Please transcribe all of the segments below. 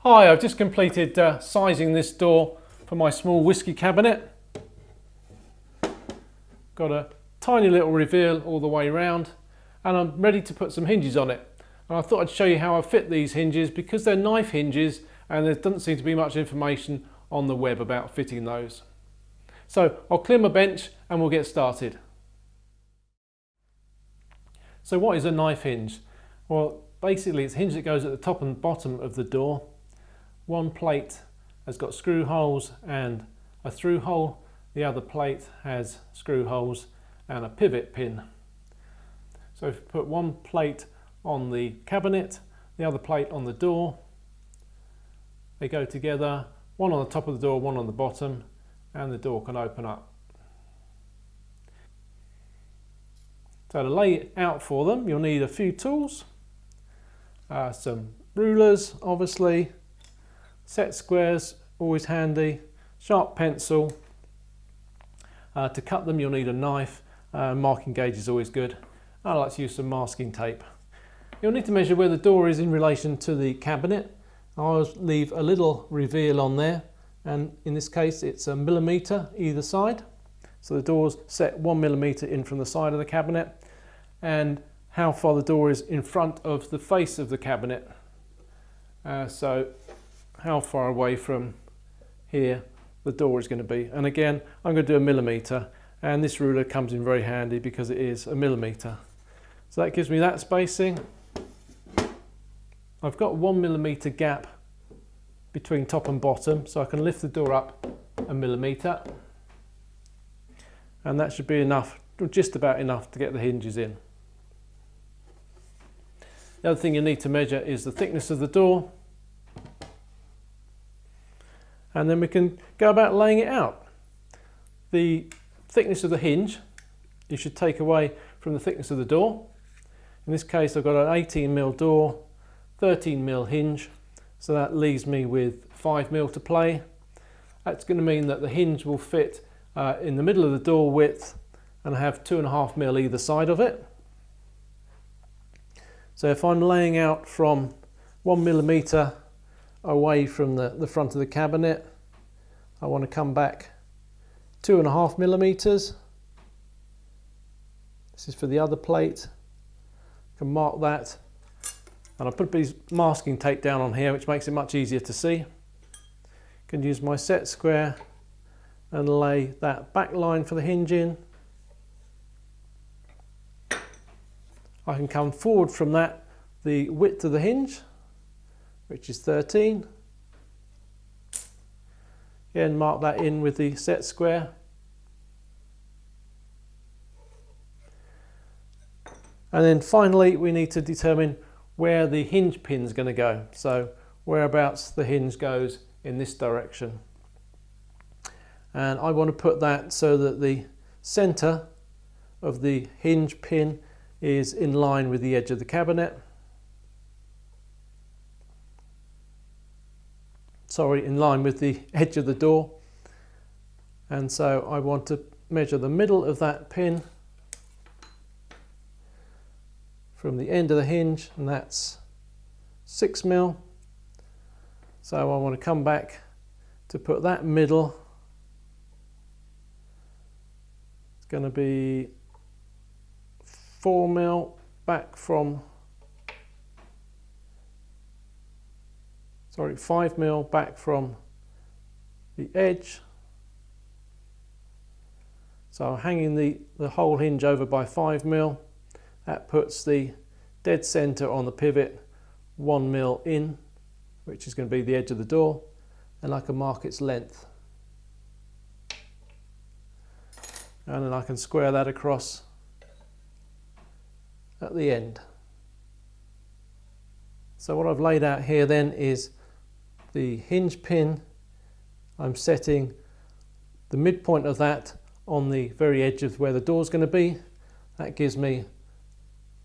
Hi, I've just completed sizing this door for my small whiskey cabinet. Got a tiny little reveal all the way around and I'm ready to put some hinges on it. And I thought I'd show you how I fit these hinges because they're knife hinges and there doesn't seem to be much information on the web about fitting those. So I'll clear my bench and we'll get started. So what is a knife hinge? Well, basically it's a hinge that goes at the top and bottom of the door. One plate has got screw holes and a through hole. The other plate has screw holes and a pivot pin. So if you put one plate on the cabinet, the other plate on the door, they go together, one on the top of the door, one on the bottom, and the door can open up. So to lay it out for them, you'll need a few tools, some rulers obviously, set squares, always handy, sharp pencil. To cut them you'll need a knife, marking gauge is always good. I like to use some masking tape. You'll need to measure where the door is in relation to the cabinet. I'll leave a little reveal on there, and in this case it's a millimetre either side. So the door's set 1 millimetre in from the side of the cabinet, and how far the door is in front of the face of the cabinet. So how far away from here the door is going to be. And again, I'm going to do a millimetre, and this ruler comes in very handy because it is a millimetre. So that gives me that spacing. I've got 1 millimetre gap between top and bottom, so I can lift the door up a millimetre. And that should be enough, or just about enough, to get the hinges in. The other thing you need to measure is the thickness of the door. And then we can go about laying it out. The thickness of the hinge you should take away from the thickness of the door. In this case I've got an 18mm door, 13mm hinge, so that leaves me with 5mm to play. That's going to mean that the hinge will fit in the middle of the door width and I have 2.5mm either side of it. So if I'm laying out from 1mm away from the front of the cabinet, I want to come back 2.5mm. This is for the other plate. I can mark that, and I'll put these masking tape down on here, which makes it much easier to see. I can use my set square and lay that back line for the hinge in. I can come forward from that the width of the hinge, which is 13. Again, mark that in with the set square. And then finally we need to determine where the hinge pin is going to go. So whereabouts the hinge goes in this direction. And I want to put that so that the centre of the hinge pin is in line with the edge of the cabinet. Sorry, in line with the edge of the door. And so I want to measure the middle of that pin from the end of the hinge, and that's 6mm. So I want to come back to put that middle. It's going to be 4mm back from 5mm back from the edge. So I'm hanging the whole hinge over by 5mm. That puts the dead centre on the pivot 1mm in, which is going to be the edge of the door, and I can mark its length. And then I can square that across at the end. So what I've laid out here then is the hinge pin. I'm setting the midpoint of that on the very edge of where the door is going to be. That gives me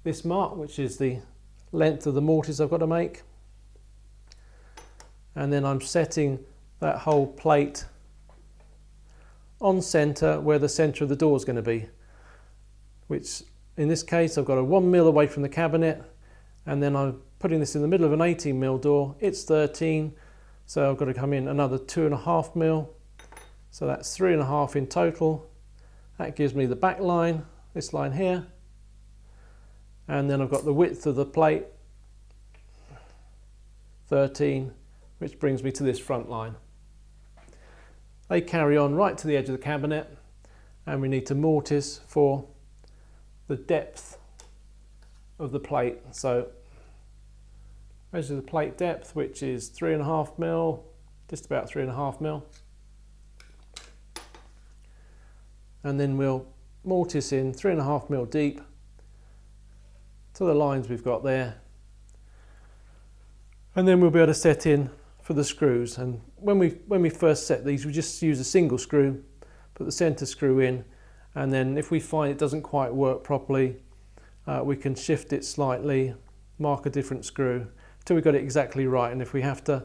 this mark, which is the length of the mortise I've got to make. And then I'm setting that whole plate on centre where the centre of the door is going to be, which in this case I've got a 1mm away from the cabinet, and then I'm putting this in the middle of an 18mm door. It's 13, So I've got to come in another 2.5mm, so that's 3.5 in total. That gives me the back line, this line here, and then I've got the width of the plate, 13, which brings me to this front line. They carry on right to the edge of the cabinet, and we need to mortise for the depth of the plate. So measure the plate depth, which is 3.5mm, just about 3.5mm, and then we'll mortise in 3.5mm deep to the lines we've got there, and then we'll be able to set in for the screws. And when we first set these, we just use a single screw, put the center screw in, and then if we find it doesn't quite work properly, we can shift it slightly, mark a different screw till we got it exactly right. And if we have to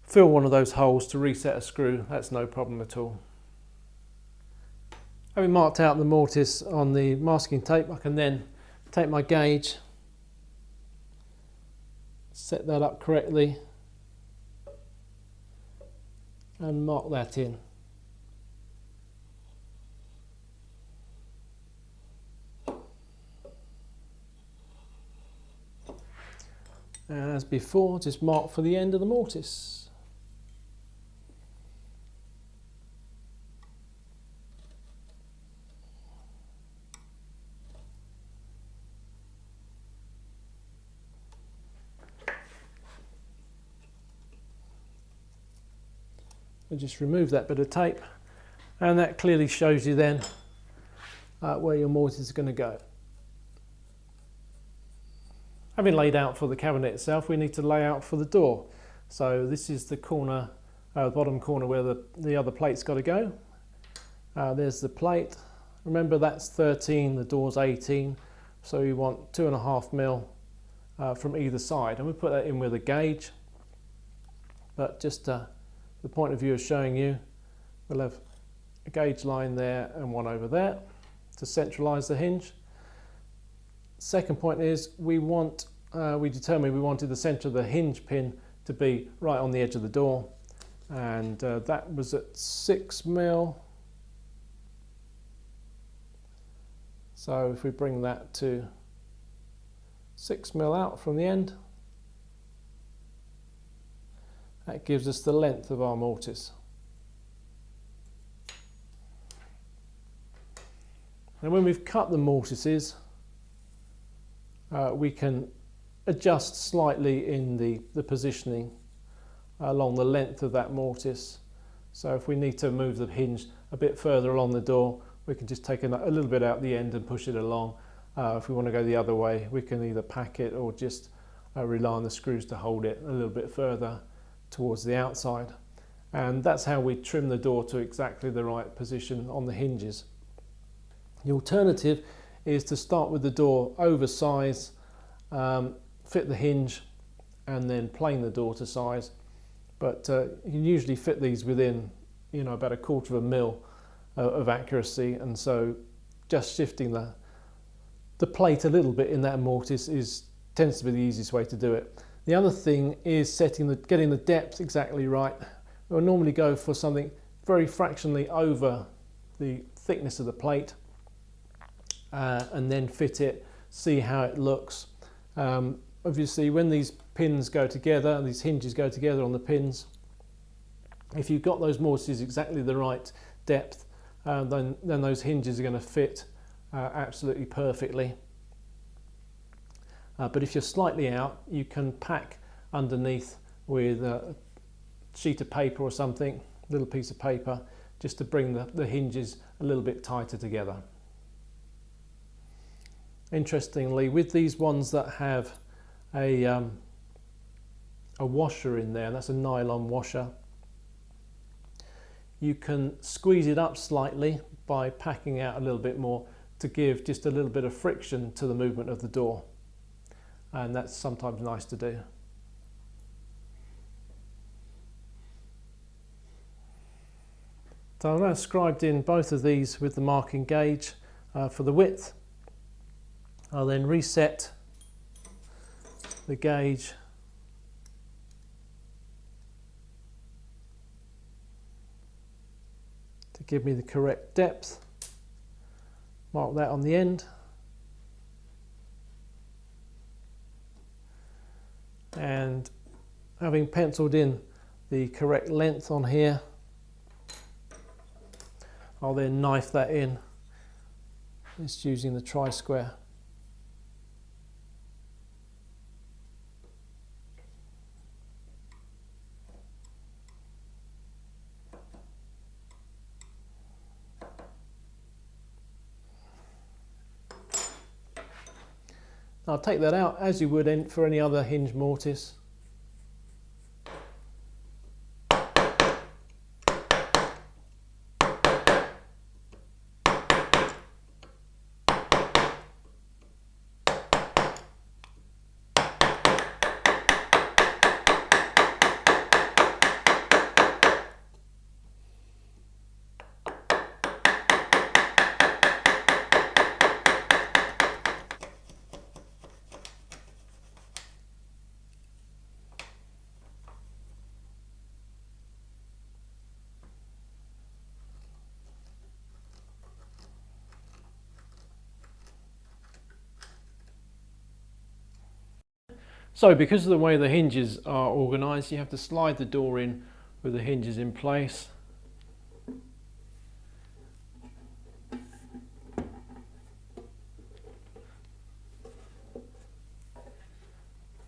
fill one of those holes to reset a screw, that's no problem at all. Having marked out the mortise on the masking tape, I can then take my gauge, set that up correctly, and mark that in. And as before, just mark for the end of the mortise. And just remove that bit of tape, and that clearly shows you then where your mortise is going to go. Having laid out for the cabinet itself, we need to lay out for the door. So this is the corner, the bottom corner where the other plate's got to go. There's the plate. Remember, that's 13, the door's 18, so you want 2.5mm from either side, and we put that in with a gauge. But just the point of view of showing you, we'll have a gauge line there and one over there to centralise the hinge. Second point is we determined we wanted the centre of the hinge pin to be right on the edge of the door, and that was at 6mm. So if we bring that to 6mm out from the end, that gives us the length of our mortise. And when we've cut the mortises, we can adjust slightly in the positioning along the length of that mortise. So if we need to move the hinge a bit further along the door, we can just take a little bit out the end and push it along. If we want to go the other way, we can either pack it or just rely on the screws to hold it a little bit further towards the outside. And that's how we trim the door to exactly the right position on the hinges. The alternative is to start with the door oversize, fit the hinge, and then plane the door to size. But you can usually fit these within, about 1/4 mil of accuracy, and so just shifting the plate a little bit in that mortise tends to be the easiest way to do it. The other thing is getting the depth exactly right. We'll normally go for something very fractionally over the thickness of the plate, and then fit it, see how it looks. Obviously, when these pins go together, these hinges go together on the pins, if you've got those mortises exactly the right depth, then those hinges are going to fit absolutely perfectly. But if you're slightly out, you can pack underneath with a sheet of paper or something, a little piece of paper, just to bring the hinges a little bit tighter together. Interestingly, with these ones that have a washer in there, that's a nylon washer, you can squeeze it up slightly by packing out a little bit more to give just a little bit of friction to the movement of the door, and that's sometimes nice to do. So I've now scribed in both of these with the marking gauge for the width. I'll then reset the gauge to give me the correct depth. Mark that on the end. And having penciled in the correct length on here, I'll then knife that in, just using the tri-square. I'll take that out as you would for any other hinge mortise. So because of the way the hinges are organised, you have to slide the door in with the hinges in place.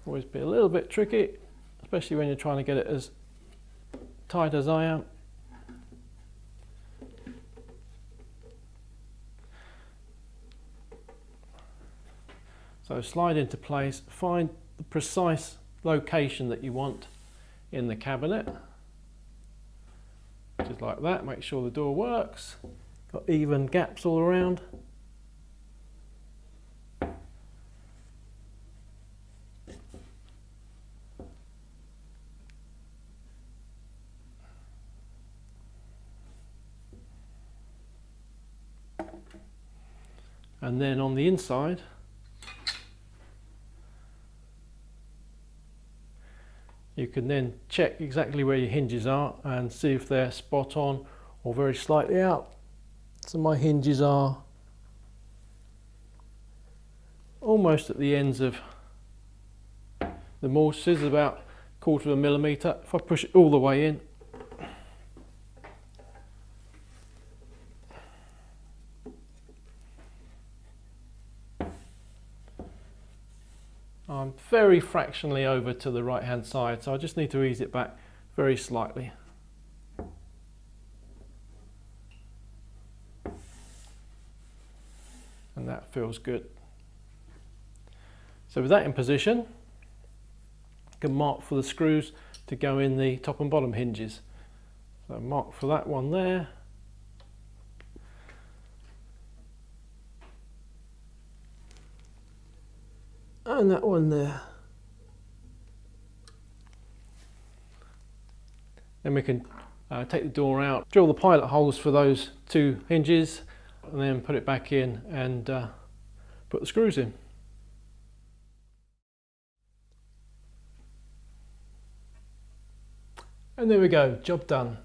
Always be a little bit tricky, especially when you're trying to get it as tight as I am. So slide into place, find the precise location that you want in the cabinet, just like that. Make sure the door works, got even gaps all around. And then on the inside, you can then check exactly where your hinges are and see if they're spot on or very slightly out. So my hinges are almost at the ends of the mortises, about 1/4 millimetre. If I push it all the way in, I'm very fractionally over to the right hand side, so I just need to ease it back very slightly. And that feels good. So with that in position, I can mark for the screws to go in the top and bottom hinges. So mark for that one there. And that one there. Then we can take the door out, drill the pilot holes for those 2 hinges, and then put it back in and put the screws in. And there we go, job done.